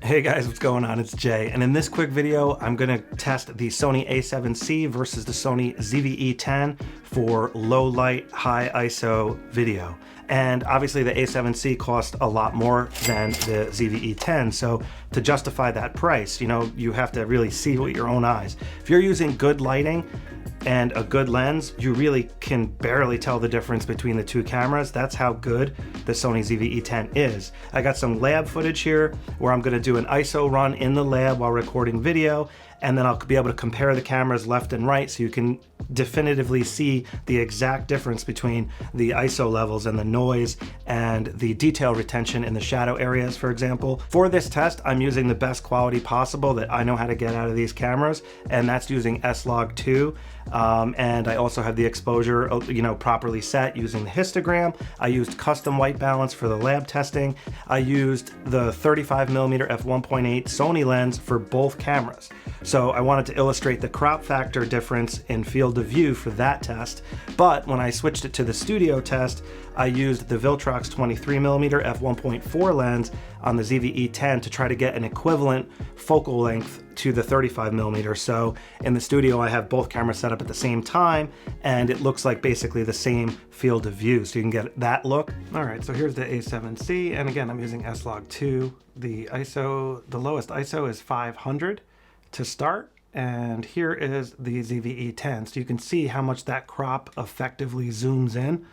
Hey guys, what's going on? It's Jay, and in this quick video, I'm gonna test the Sony A7C versus the Sony ZV-E10 for low light, high ISO video. And obviously the A7C cost a lot more than the ZV-E10, so to justify that price, you have to really see with your own eyes. If you're using good lighting and a good lens, you really can barely tell the difference between the two cameras. That's how good the Sony ZV-E10 is. I got some lab footage here where I'm gonna do an ISO run in the lab while recording video, and then I'll be able to compare the cameras left and right so you can definitively see the exact difference between the ISO levels and the noise and the detail retention in the shadow areas, for example. For this test, I'm using the best quality possible that I know how to get out of these cameras, and that's using S-Log2. And I also have the exposure, properly set using the histogram. I used custom white balance for the lab testing. I used the 35mm f1.8 Sony lens for both cameras. So I wanted to illustrate the crop factor difference in field of view for that test. But when I switched it to the studio test, I used the Viltrox 23mm f1.4 lens on the ZV-E10 to try to get an equivalent focal length to the 35mm. So in the studio, I have both cameras set up at the same time, and it looks like basically the same field of view. So you can get that look. All right, so here's the A7C, and again, I'm using S-Log2. The lowest ISO is 500 to start. And here is the ZV-E10. So you can see how much that crop effectively zooms in.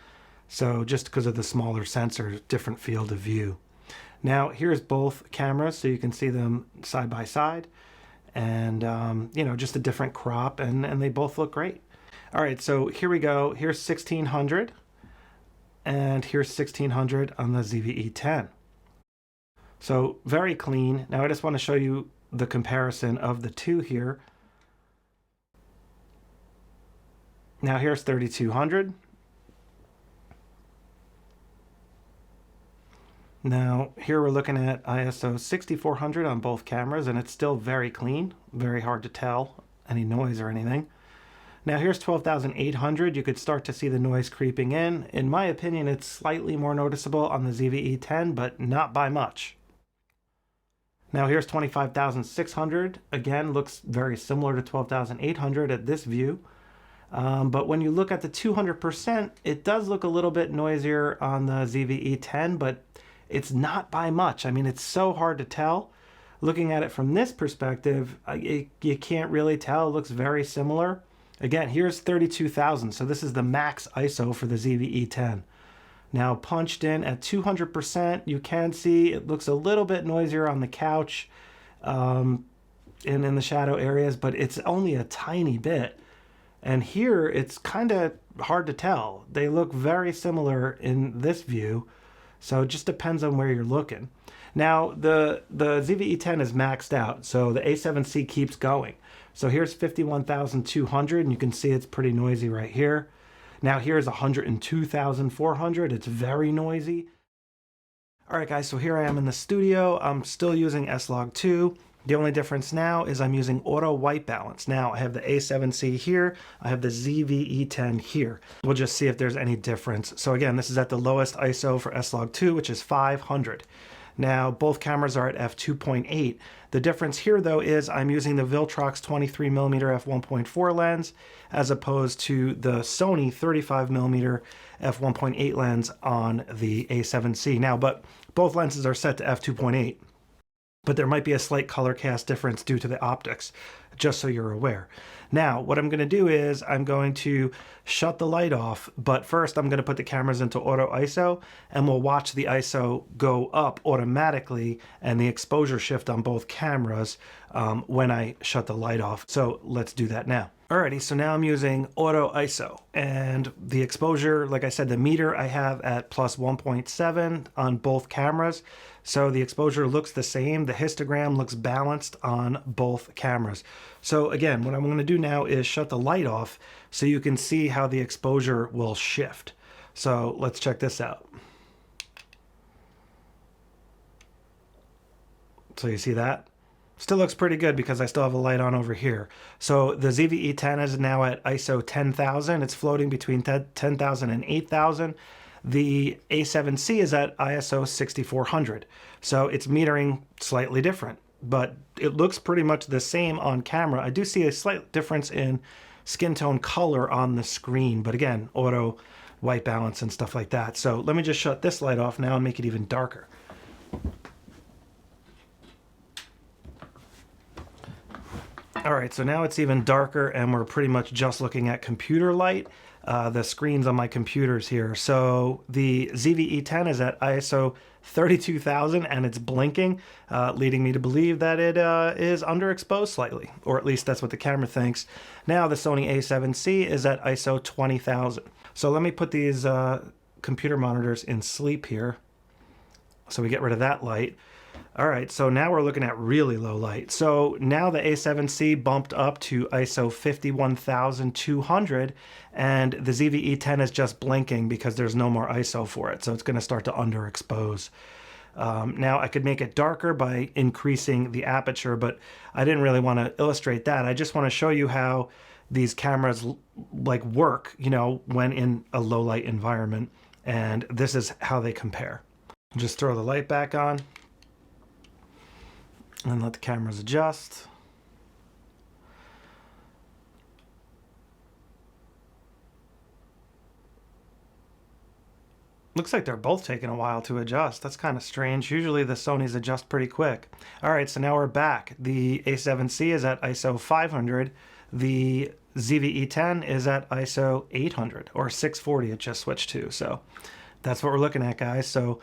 So just because of the smaller sensor, different field of view. Now here's both cameras, so you can see them side by side, and just a different crop, and they both look great. All right, so here we go. Here's 1600, and here's 1600 on the ZV-E10. So very clean. Now I just want to show you the comparison of the two here. Now here's 3200. Now here we're looking at ISO 6400 on both cameras, and it's still very clean, very hard to tell any noise or anything. Now here's 12,800. You could start to see the noise creeping in. In my opinion, it's slightly more noticeable on the ZV-E10, but not by much. Now here's 25,600. Again, looks very similar to 12,800 at this view. But when you look at the 200%, it does look a little bit noisier on the ZV-E10, but it's not by much. I mean, it's so hard to tell. Looking at it from this perspective, you can't really tell. It looks very similar. Again, here's 32,000. So this is the max ISO for the ZV-E10. Now punched in at 200%, you can see it looks a little bit noisier on the couch and in the shadow areas, but it's only a tiny bit. And here it's kind of hard to tell. They look very similar in this view. So it just depends on where you're looking. Now the ZV-E10 is maxed out, so the A7C keeps going. So here's 51,200, and you can see it's pretty noisy right here. Now here's 102,400. It's very noisy. All right, guys, so here I am in the studio. I'm still using S-Log2. The only difference now is I'm using auto white balance. Now I have the A7C here, I have the ZV-E10 here. We'll just see if there's any difference. So again, this is at the lowest ISO for S-Log2, which is 500. Now both cameras are at f2.8. The difference here though is I'm using the Viltrox 23mm f1.4 lens as opposed to the Sony 35mm f1.8 lens on the A7C. Now, but both lenses are set to f2.8. But there might be a slight color cast difference due to the optics, just so you're aware. Now, what I'm going to do is I'm going to shut the light off, but first I'm going to put the cameras into auto ISO, and we'll watch the ISO go up automatically and the exposure shift on both cameras when I shut the light off. So let's do that now. Alrighty, so now I'm using auto ISO, and the exposure, like I said, the meter I have at plus 1.7 on both cameras. So the exposure looks the same. The histogram looks balanced on both cameras. So again, what I'm going to do now is shut the light off so you can see how the exposure will shift. So let's check this out. So you see that? Still looks pretty good because I still have a light on over here. So the ZV-E10 is now at ISO 10,000. It's floating between 10,000 and 8,000. The A7C is at ISO 6400, so it's metering slightly different, but it looks pretty much the same on camera. I do see a slight difference in skin tone color on the screen, but again, auto white balance and stuff like that. So let me just shut this light off now and make it even darker. All right, so now it's even darker and we're pretty much just looking at computer light. The screens on my computers here. So the ZV-E10 is at ISO 32,000 and it's blinking, leading me to believe that it is underexposed slightly, or at least that's what the camera thinks. Now the Sony A7C is at ISO 20,000. So let me put these computer monitors in sleep here. So we get rid of that light. All right, so now we're looking at really low light. So now the A7C bumped up to ISO 51,200 and the ZV-E10 is just blinking because there's no more ISO for it. So it's gonna start to underexpose. Now I could make it darker by increasing the aperture, but I didn't really wanna illustrate that. I just wanna show you how these cameras like work, you know, when in a low light environment. And this is how they compare. Just throw the light back on. And let the cameras adjust. Looks like they're both taking a while to adjust. That's kind of strange. Usually the Sonys adjust pretty quick. All right, so now we're back. The A7C is at ISO 500. The ZV-E10 is at ISO 800 or 640. It just switched to. So that's what we're looking at, guys. So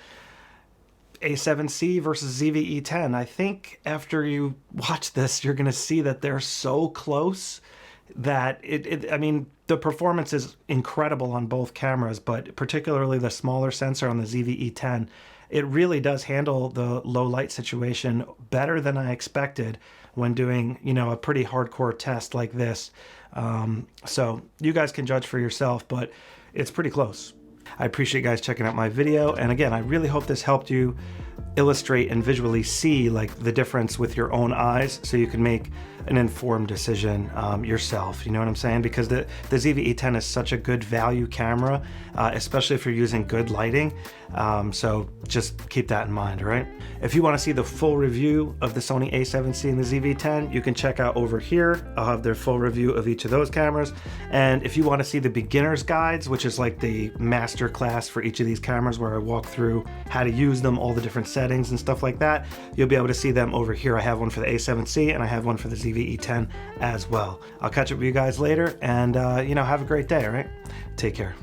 A7C versus ZV-E10. I think after you watch this, you're going to see that they're so close that I mean, the performance is incredible on both cameras, but particularly the smaller sensor on the ZV-E10, it really does handle the low light situation better than I expected when doing, you know, a pretty hardcore test like this. So you guys can judge for yourself, but it's pretty close. I appreciate you guys checking out my video. And again, I really hope this helped you illustrate and visually see like the difference with your own eyes so you can make an informed decision yourself. You know what I'm saying? Because the ZV-E10 is such a good value camera, especially if you're using good lighting. So just keep that in mind, all right? If you want to see the full review of the Sony A7C and the ZV-E10, you can check out over here. I'll have their full review of each of those cameras. And if you want to see the beginner's guides, which is like the master class for each of these cameras where I walk through how to use them, all the different settings and stuff like that, you'll be able to see them over here. I have one for the A7C and I have one for the ZV-E10 as well. I'll catch up with you guys later and, you know, have a great day, all right? Take care.